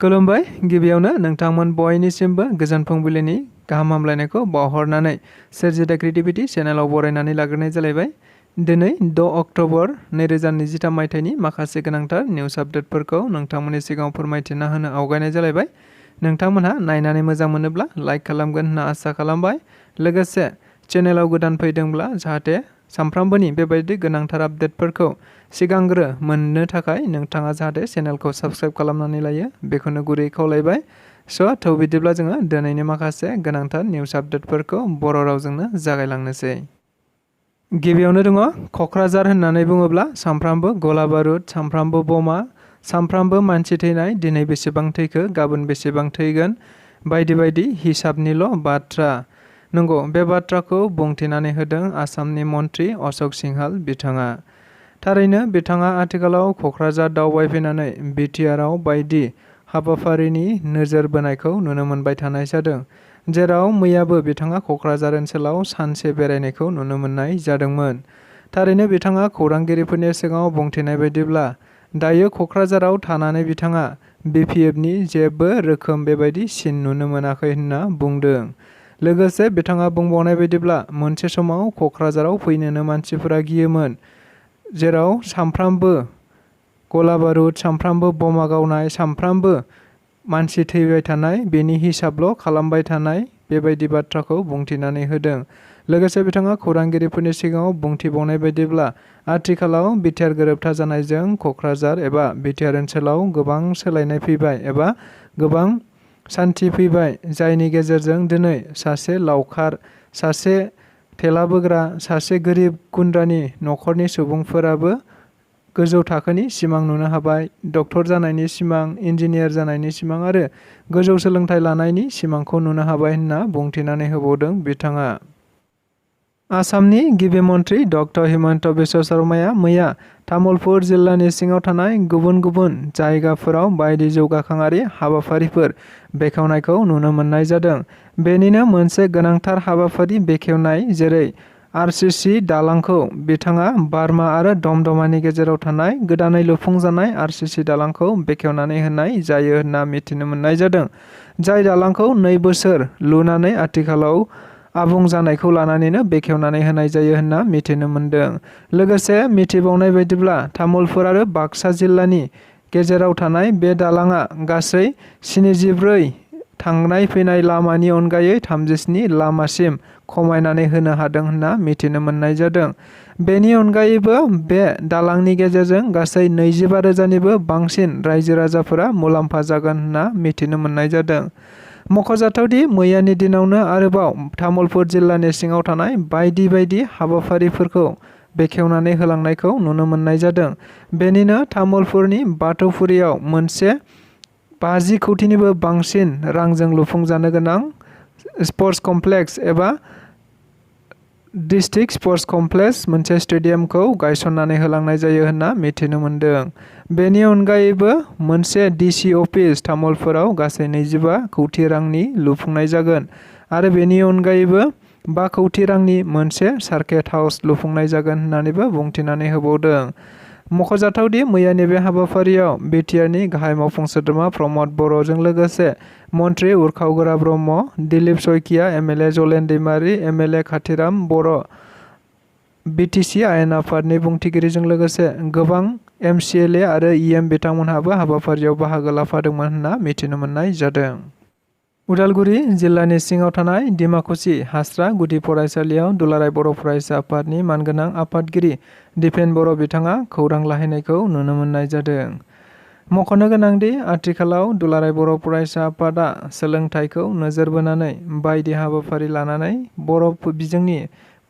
खुलुमबाय गिबियावनो नोंथांमोन बयनिसिमबो गोजोन फुंबिलिनि गाहाम हामलायनायखौ बावहरनानै क्रिएटिभिटी चेनेलाव बरायनानै लाग्रोनाय जालायबाय। दिनै 6 अक्ट'बर 2023 मायथाइनि माखासे गोनांथार निउस आपडेटफोरखौ नोंथांमोननि सिगाङाव फोरमायथिना होनो आवगायनाय जालायबाय। नोंथांमोनहा नायनानै मोजां मोनोब्ला लाइक खालामगोन होनना आसा खालामबाय। लोगोसे चेनेलाव गोदान फैदोंब्ला जाहाथे सानफ्रामबोनि बेबायदि गोनांथार आपडेटफोरखौ सिगांग्रो मोननो थाखाय नोंथाङा जाहाथे चेनेलखौ साबस्क्राइब खालामनानै लायो बेखौनो गुरै खावलायबाय। थ' बिदिब्ला जोङो दिनैनि माखासे गोनांथार निउस आपडेटफोरखौ बर' रावजोंनो जागायलांनोसै। गिबियावनो दङ क'क्राझार होननानै बुङोब्ला सानफ्रामबो गला बारुद, सानफ्रामबो बमा, सानफ्रामबो मानसि थैनाय, दिनै बेसेबां थैखो गाबोन बेसेबां थैगोन बायदि बायदि हिसाबनिल' बाथ्रा। नंगौ, बे बाथ्राखौ बुंथिनानै होदों आसामनि मन्त्रि अश'क सिंहाल बिथाङा। थारैनो बिथाङा आथिखालाव क'क्राझार दावबायफैनानै बिटिआरआव बायदि हाबाफारिनि नोजोर बोनायखौ नुनो मोनबाय थानाय जादों। जेराव मैयाबो बिथाङा क'क्राझार ओनसोलाव सानसे बेरायनायखौ नुनो मोननाय जादोंमोन। थारैनो बिथाङा खौरांगिरिफोरनि सिगाङाव बुंथिनाय बायदिब्ला दायो क'क्राझाराव थानानै बिथाङा बिपिएफनि जेबो रोखोम बेबायदि सिन नुनो मोनाखै होनना बुंदों। लोगोसे बिथाङा बुंबावनाय बायदिब्ला मोनसे समाव क'क्राझाराव फैनोनो मानसिफोरा गियोमोन। जेराव सानफ्रामबो गला बारुद, सानफ्रामबो बमा गावनाय, सानफ्रामबो मानसि थैबाय थानाय, बेनि हिसाबल' खालामबाय थानाय बेबायदि बाथ्राखौ बुंथिनानै होदों। लोगोसे बिथाङा खौरांगिरिफोरनि सिगाङाव बुंथिबावनाय बायदिब्ला आथिखालाव बिटिआर गोरोबथा जानायजों क'क्राझार एबा बिटिआर ओनसोलाव गोबां सोलायनाय फैबाय एबा गोबां सान्थि फैबाय, जायनि गेजेरजों दिनै सासे लावखार, सासे थेला बोग्रा, सासे गोरिब गुन्द्रानि न'खरनि सुबुंफोराबो गोजौ थाखोनि सिमां नुनो हाबाय। डक्टर जानायनि सिमां, इन्जिनियार जानायनि सिमां आरो गोजौ सोलोंथाइ लानायनि सिमांखौ नुनो हाबाय होनना बुंथिनानै होबावदों बिथाङा। आसामनि गिबि मन्त्रि डक्टर हिमन्त बिश्व शर्माया मैया तामुलपुर जिल्लानि सिङाव थानाय गुबुन गुबुन जायगाफोराव बायदि जौगाखांआरि हाबाफारिफोर बेखेवनायखौ नुनो मोननाय जादों। बेनिनो मोनसे गोनांथार हाबाफारि बेखेवनाय जेरै आरसीसी दालांखौ बिथाङा बार्मा आरो दमदमानि गेजेराव थानाय गोदानै लुफुंजानाय आरसीसी दालांखौ बेखेवनानै होनाय जायो होनना मिथिनो मोननाय जादों। जाय दालांखौ 2 बोसोर लुनानै आथिखालाव आबुं जानायखौ लानानैनो बेखेवनानै होनाय जायो होनना मिथिनो मोनदों। लोगोसे मिथिबावनाय बायदिब्ला तामुलपुर आरो बाक्सा जिल्लानि गेजेराव थानाय बे दालाङा गासै 74 थांनाय फैनाय लामानि अनगायै 37 लामासिम खमायनानै होनो हादों होनना मिथिनो मोननाय जादों। बेनि अनगायैबो बे दालांनि गेजेरजों गासै 25,000निबो बांसिन रायजो राजाफोरा मुलाम्फा जागोन होनना मिथिनो मोननाय जादों। मख'जाथावदि मैयानि दिनावनो आरोबाव तामुलपुर जिल्लानि सिङाव थानाय बायदि बायदि हाबाफारिफोरखौ बेखेवनानै होलांनायखौ नुनो मोननाय जादों। बेनिनो तामुलपुरनि बाथौफुरियाव मोनसे 50 कौटिनिबो बांसिन रांजों लुफुंजानो गोनां स्पर्ट्स कमप्लेक्स एबा डिस्ट्रिक्ट स्पर्ट्स कमप्लेक्स मोनसे स्टेडियामखौ गायसननानै होलांनाय जायो होनना मिथिनो मोनदों। बेनि अनगायैबो मोनसे डिसि अफिस तामुलपुराव गासै 25 कौटि रांनि लुफुंनाय जागोन आरो बेनि अनगायैबो 5 कौटि रांनि मोनसे सार्किट हाउस लुफुंनाय जागोन होननानैबो बुंथिनानै होबावदों। मख'जाथावदि मैयानि बे हाबाफारियाव बिटिआरनि गाहाय मावफुं सोद्रोमा प्रमद बर'जों लोगोसे मन्त्रि उरखाव-गोरा ब्रह्म, दिलीप शइकिया, एमएलए जलेन दैमारी, एमएलए खाथिराम बर', बिटिसि आयेन आफादनि बुंथिगिरिजों लोगोसे गोबां एमसिएलए आरो इएम बिथांमोनहाबो हाबाफारियाव बाहागो लाफादोंमोन होनना मिथिनो मोननाय जादों। उदालगुरि जिल्लानि सिङाव थानाय डिमाकुसि हास्रा गुदि फरायसालियाव दुलाराय बर' फरायसा आफादनि मानगोनां आफादगिरि दिपेन बर' बिथाङा खौरां लाहैनायखौ नुनो मोननाय जादों। मख'नो गोनांदि आथिखालाव दुलाराय बर' फरायसा आफादा सोलोंथाइखौ नोजोर बोनानै बायदि हाबाफारि लानानै बर' बिजोंनि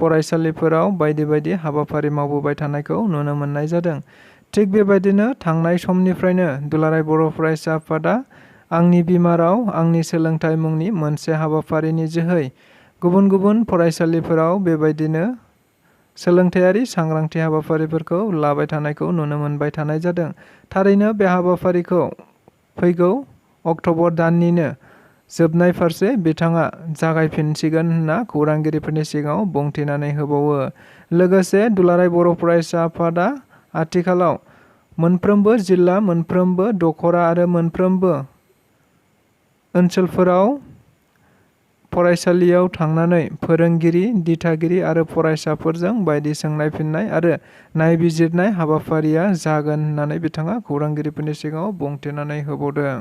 फरायसालिफोराव बायदि बायदि हाबाफारि मावबोबाय थानायखौ नुनो मोननाय जादों। थिग बेबायदिनो थांनाय समनिफ्रायनो दुलाराय बर' फरायसा आफादा आंनि बिमा राव आंनि सोलोंथाइ मुंनि मोनसे हाबाफारिनि जोहै गुबुन गुबुन फरायसालिफोराव बेबायदिनो सोलोंथायारि सांग्रांथि हाबाफारिफोरखौ लाबाय थानायखौ नुनो मोनबाय थानाय जादों। थारैनो बे हाबाफारिखौ फैगौ अक्ट'बर दाननिनो जोबनाय फारसे बिथाङा जागायफिनसिगोन होनना खौरांगिरिफोरनि सिगाङाव बुंथिनानै होबावो। लोगोसे दुलाराय बर' फरायसा आफादा आथिखालाव मोनफ्रोमबो जिल्ला, मोनफ्रोमबो दखरा आरो मोनफ्रोमबो ओनसोलफोराव फरायसालियाव थांनानै फोरोंगिरि, दिथागिरि आरो फरायसाफोरजों बायदि सोंनाय फिन्नाय आरो नायबिजिरनाय हाबाफारिया जागोन होननानै बिथाङा खौरांगिरिफोरनि सिगाङाव बुंथिनानै होबावदों।